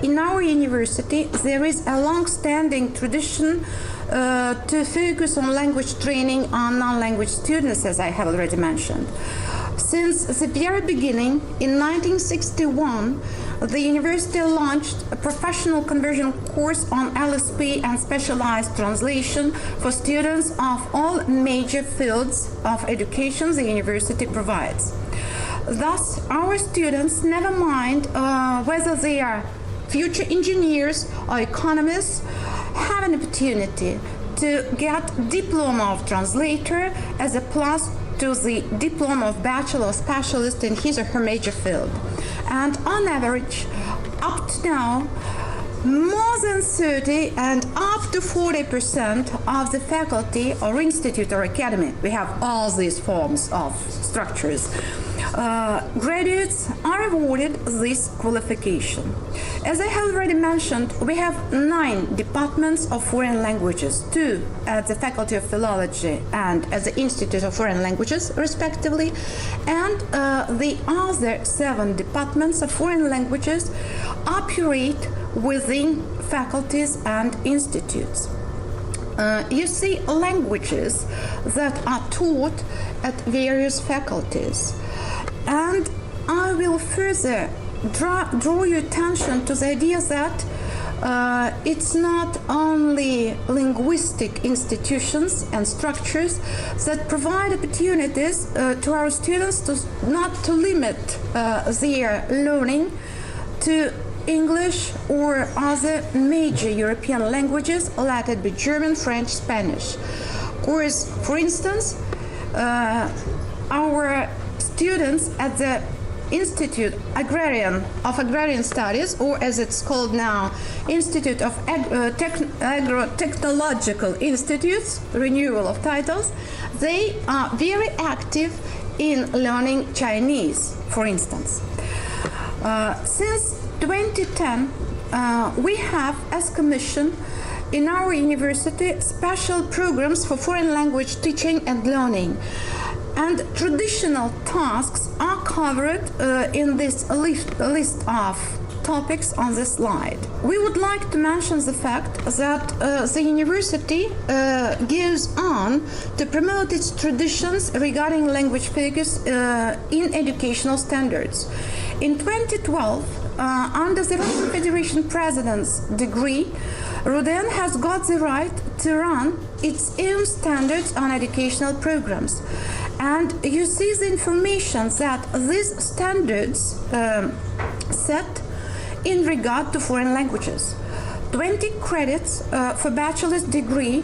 in our university there is a long-standing tradition to focus on language training on non-language students, as I have already mentioned. Since the very beginning, in 1961, the university launched a professional conversion course on LSP and specialized translation for students of all major fields of education the university provides. Thus, our students, never mind whether they are future engineers or economists, have an opportunity to get diploma of translator as a plus to the diploma of bachelor specialist in his or her major field. And on average, up to now, more than 30 and up to 40% of the faculty or institute or academy, we have all these forms of structures, graduates are awarded this qualification. As I have already mentioned, we have 9 departments of foreign languages, 2 at the Faculty of Philology and at the Institute of Foreign Languages, respectively, and the other 7 departments of foreign languages operate within faculties and institutes. You see languages that are taught at various faculties. And I will further draw your attention to the idea that it's not only linguistic institutions and structures that provide opportunities to our students not to limit their learning to English or other major European languages, let it be German, French, Spanish. Of course, for instance, our students at the Institute of Agrarian Studies, or as it's called now, Institute of Agro-Technological Institutes, renewal of titles, they are very active in learning Chinese, for instance. Since 2010, we have, as Commission, in our university, special programs for foreign language teaching and learning. And traditional tasks are covered in this list of topics on this slide. We would like to mention the fact that the university goes on to promote its traditions regarding language focus in educational standards. In 2012, under the Russian Federation President's decree, RUDN has got the right to run its own standards on educational programs. And you see the information that these standards set in regard to foreign languages. 20 credits for bachelor's degree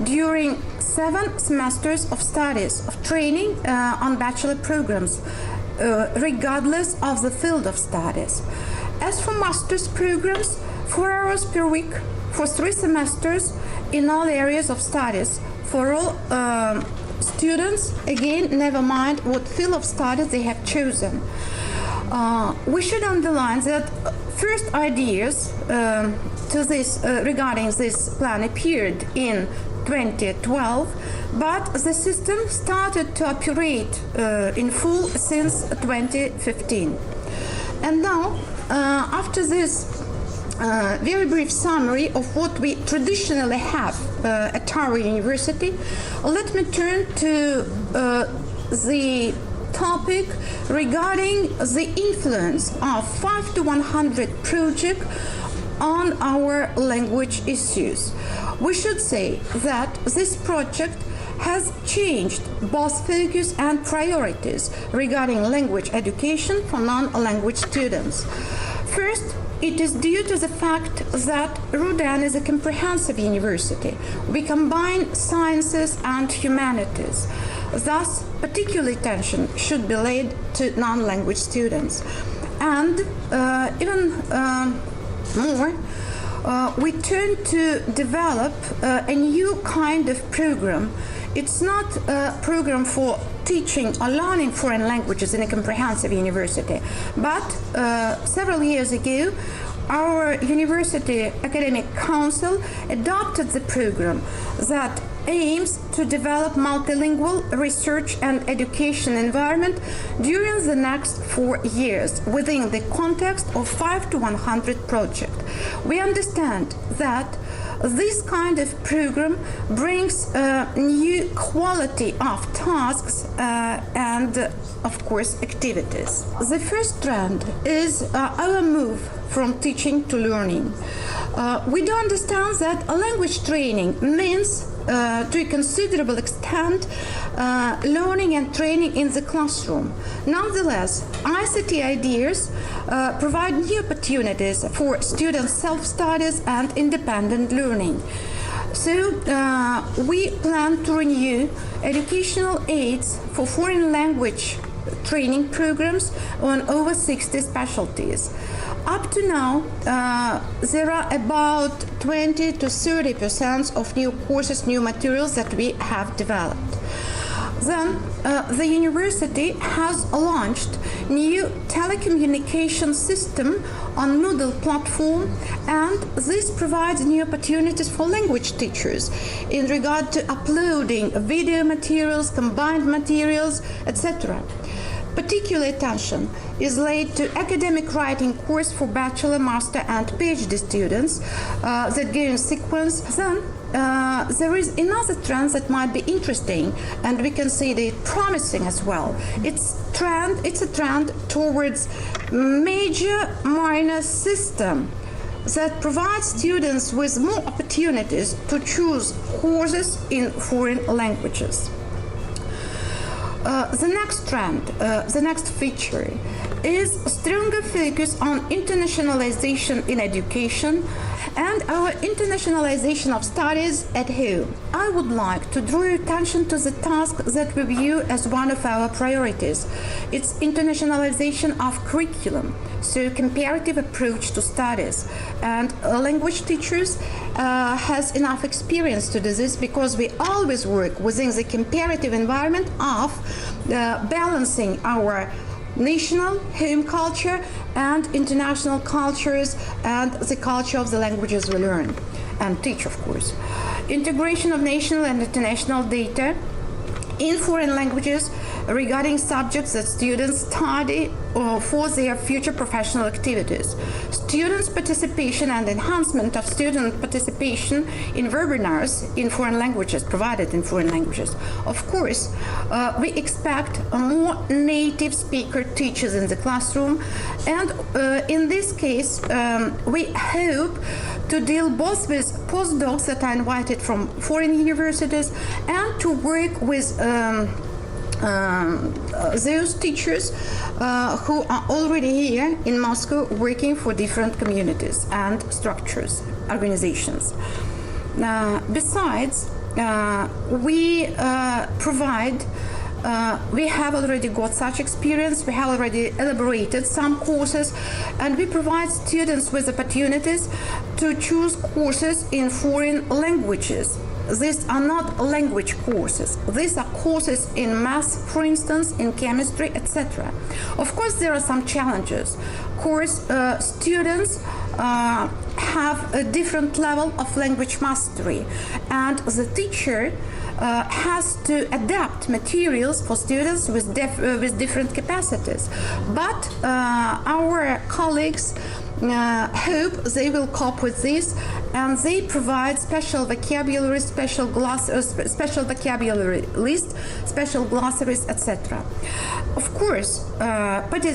during 7 semesters of studies, of training on bachelor programs, regardless of the field of studies. As for master's programs, 4 hours per week for 3 semesters in all areas of studies for all students, again, never mind what field of studies they have chosen. We should underline that first ideas to this regarding this plan appeared in 2012, but the system started to operate in full since 2015. And now, after this very brief summary of what we traditionally have at our university, let me turn to the topic regarding the influence of 5 to 100 project on our language issues. We should say that this project has changed both focus and priorities regarding language education for non-language students. First, it is due to the fact that RUDN is a comprehensive university. We combine sciences and humanities. Thus, particular attention should be laid to non-language students. And even more, we turn to develop a new kind of program. It's not a program for teaching or learning foreign languages in a comprehensive university, but several years ago, our University Academic Council adopted the program that aims to develop multilingual research and education environment during the next 4 years within the context of 5 to 100 project. We understand that this kind of program brings new quality of tasks and, of course, activities. The first trend is our move from teaching to learning. We do understand that language training means to a considerable extent learning and training in the classroom. Nonetheless, ICT ideas provide new opportunities for students' self-studies and independent learning. So we plan to renew educational aids for foreign language training programs on over 60 specialties. Up to now, there are about 20 to 30% of new courses, new materials that we have developed. Then the university has launched new telecommunication system on Moodle platform, and this provides new opportunities for language teachers in regard to uploading video materials, combined materials, etc. Particular attention is laid to academic writing course for bachelor, master, and PhD students that go in sequence. Then there is another trend that might be interesting, and we consider it promising as well. It's a trend towards major-minor system that provides students with more opportunities to choose courses in foreign languages. The next trend, the next feature, is a stronger focus on internationalization in education and our internationalization of studies at home. I would like to draw your attention to the task that we view as one of our priorities. It's internationalization of curriculum, so comparative approach to studies. And language teachers has enough experience to do this because we always work within the comparative environment of balancing our national home culture and international cultures and the culture of the languages we learn and teach, of course. Integration of national and international data in foreign languages regarding subjects that students study for their future professional activities. Students' participation and enhancement of student participation in webinars in foreign languages, provided in foreign languages. Of course, we expect more native speaker teachers in the classroom, and in this case, we hope to deal both with postdocs that are invited from foreign universities and to work with those teachers who are already here in Moscow working for different communities and structures, organizations. Besides, we provide we have already got such experience, we have already elaborated some courses, and we provide students with opportunities to choose courses in foreign languages. These are not language courses. These are courses in math, for instance, in chemistry, etc. Of course, there are some challenges. Of course, students have a different level of language mastery, and the teacher has to adapt materials for students with different capacities. But our colleagues hope they will cope with this, and they provide special vocabulary, special vocabulary list, special glossaries, etc. Of course,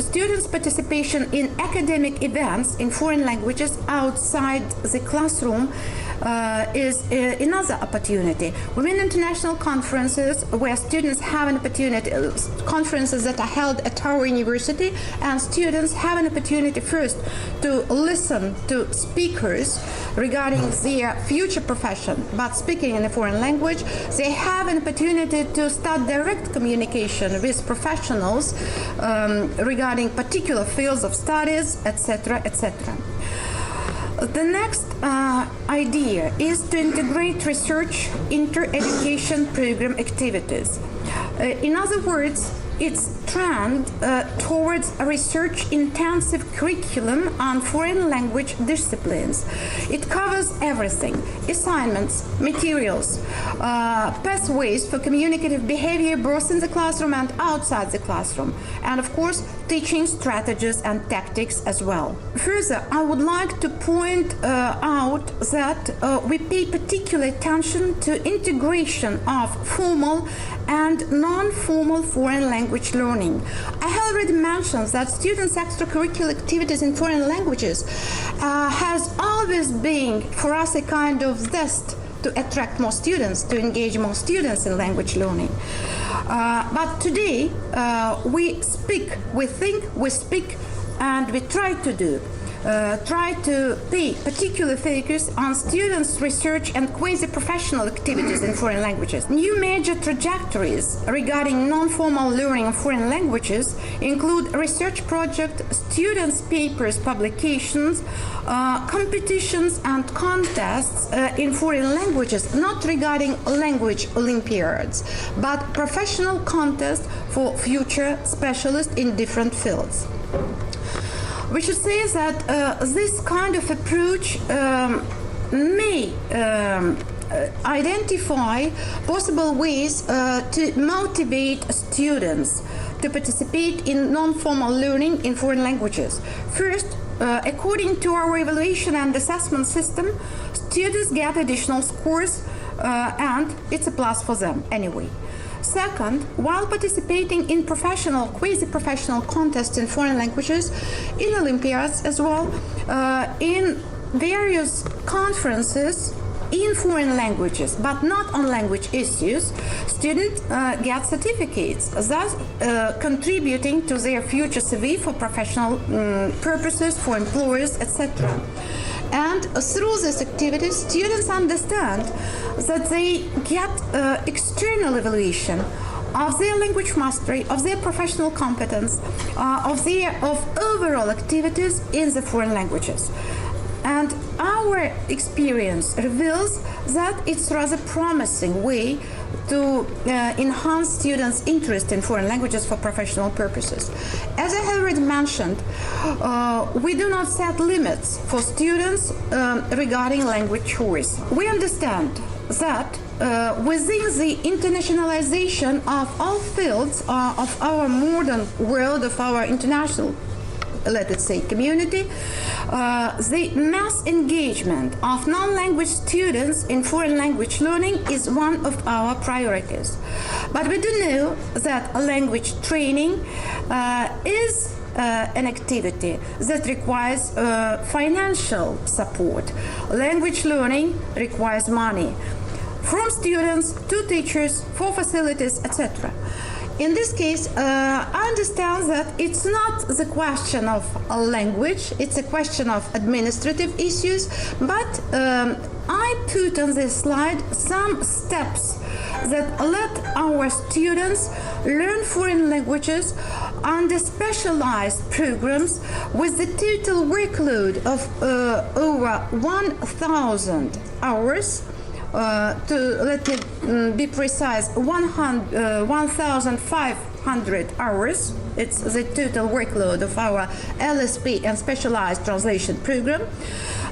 students' participation in academic events in foreign languages outside the classroom is another opportunity. Within international conferences where students have an opportunity, conferences that are held at our university, and students have an opportunity first to listen to speakers regarding their future profession, but speaking in a foreign language, they have an opportunity to start direct communication with professionals regarding particular fields of studies, etc., etc. The next idea is to integrate research into education program activities. In other words, it's trend towards a research-intensive curriculum on foreign language disciplines. It covers everything: assignments, materials, pathways for communicative behavior both in the classroom and outside the classroom, and of course teaching strategies and tactics as well. Further, I would like to point out that we pay particular attention to integration of formal and non-formal foreign language learning. I have already mentioned that students' extracurricular activities in foreign languages has always been for us a kind of zest to attract more students, to engage more students in language learning. But today we think, we speak, and we try to pay particular focus on students' research and quasi-professional activities in foreign languages. New major trajectories regarding non-formal learning of foreign languages include research projects, students' papers, publications, competitions and contests in foreign languages, not regarding language Olympiads, but professional contests for future specialists in different fields. We should say that this kind of approach may identify possible ways to motivate students to participate in non-formal learning in foreign languages. First, according to our evaluation and assessment system, students get additional scores and it's a plus for them anyway. Second, while participating in professional, quasi-professional contests in foreign languages, in Olympiads as well, in various conferences in foreign languages, but not on language issues, students get certificates, thus contributing to their future CV for professional purposes, for employers, etc. And through these activities, students understand that they get external evaluation of their language mastery, of their professional competence, of overall activities in the foreign languages. And our experience reveals that it's a rather promising way to enhance students' interest in foreign languages for professional purposes. As I have already mentioned, we do not set limits for students regarding language choice. We understand that within the internationalization of all fields of our modern world, of our international, let us say, community, the mass engagement of non-language students in foreign language learning is one of our priorities. But we do know that language training is an activity that requires financial support. Language learning requires money from students to teachers, for facilities, etc. In this case, I understand that it's not the question of a language, it's a question of administrative issues, but I put on this slide some steps that let our students learn foreign languages under specialized programs with the total workload of over 1,000 hours. Let me be precise, 1,500 hours. It's the total workload of our LSP and specialized translation program.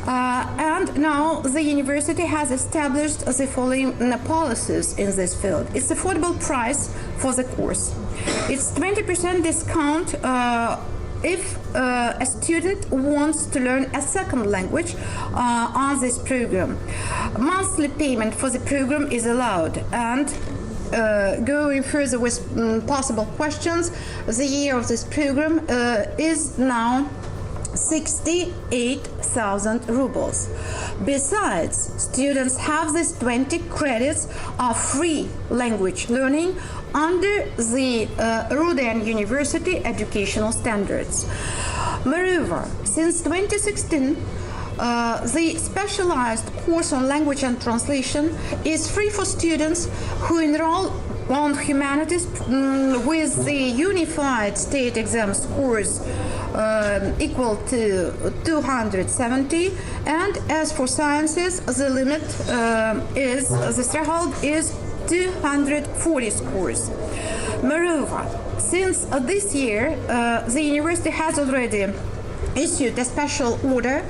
And now the university has established the following policies in this field. It's affordable price for the course. It's 20% discount if a student wants to learn a second language on this program. Monthly payment for the program is allowed. And going further with possible questions, the year of this program is now 68,000 rubles. Besides, students have these 20 credits of free language learning under the RUDN University educational standards. Moreover, since 2016, the specialized course on language and translation is free for students who enroll on humanities with the unified state exam scores equal to 270, and as for sciences, the limit the threshold is 240 scores. Moreover, Since this year, the university has already issued a special order.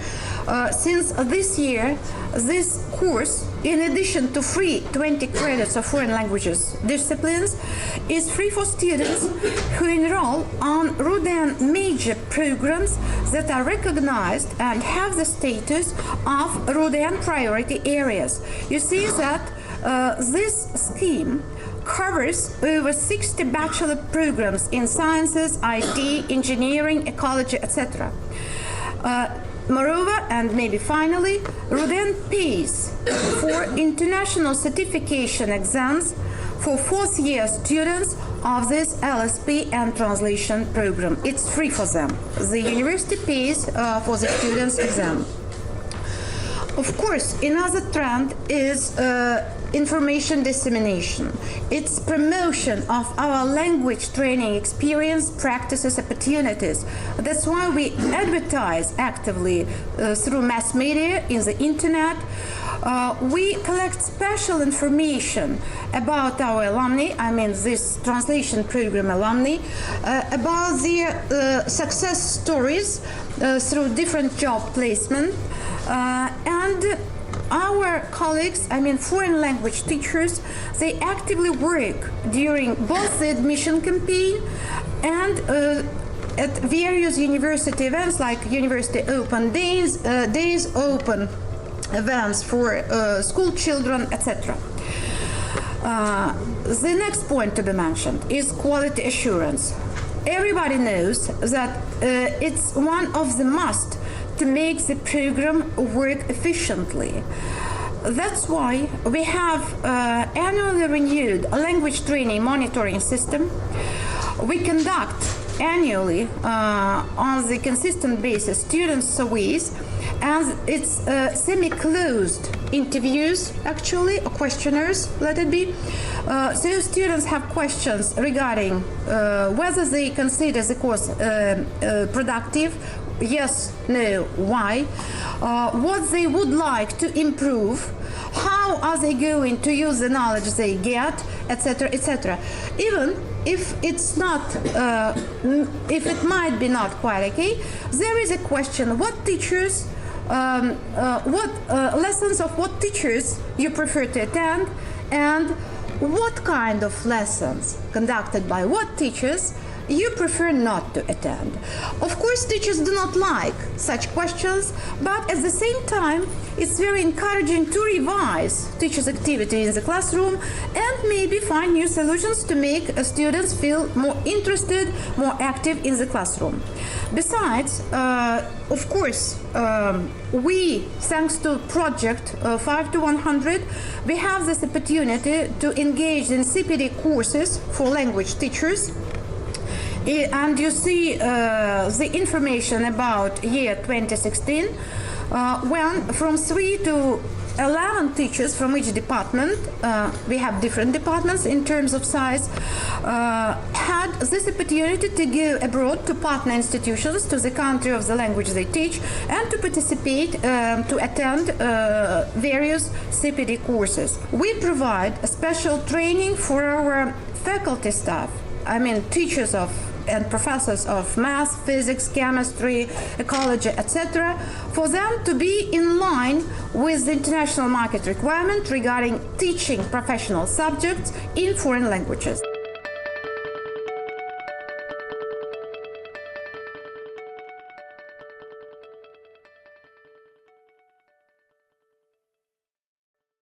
Since this year, this course, in addition to free 20 credits of foreign languages disciplines, is free for students who enroll on RUDN major programs that are recognized and have the status of RUDN priority areas. You see that this scheme covers over 60 bachelor programs in sciences, IT, engineering, ecology, etc. Moreover, and maybe finally, RUDN pays for international certification exams for fourth-year students of this LSP and translation program. It's free for them. The university pays for the students' exam. Of course, another trend is information dissemination. It's promotion of our language training experience, practices, opportunities. That's why we advertise actively through mass media, in the internet. We collect special information about our alumni, I mean this translation program alumni, about their success stories through different job placement. And our colleagues, I mean foreign language teachers, they actively work during both the admission campaign and at various university events like University Open Days, Days Open events for school children, etc. The next point to be mentioned is quality assurance. Everybody knows that it's one of the must to make the program work efficiently. That's why we have annually renewed a language training monitoring system. We conduct annually on the consistent basis student surveys, and it's semi-closed interviews actually, or questionnaires, let it be. So students have questions regarding whether they consider the course productive, yes, no, why, what they would like to improve, how are they going to use the knowledge they get, etc., etc. Even if it's not, if it might be not quite okay, there is a question: what teachers, what lessons of what teachers you prefer to attend, and what kind of lessons conducted by what teachers you prefer not to attend. Of course, teachers do not like such questions, but at the same time, it's very encouraging to revise teachers' activity in the classroom and maybe find new solutions to make students feel more interested, more active in the classroom. Besides, of course, we, thanks to project 5 to 100, we have this opportunity to engage in CPD courses for language teachers. And you see the information about year 2016, when from 3 to 11 teachers from each department, we have different departments in terms of size, had this opportunity to go abroad to partner institutions, to the country of the language they teach, and to participate, to attend various CPD courses. We provide a special training for our faculty staff, I mean teachers of and professors of math, physics, chemistry, ecology, etc., for them to be in line with the international market requirement regarding teaching professional subjects in foreign languages.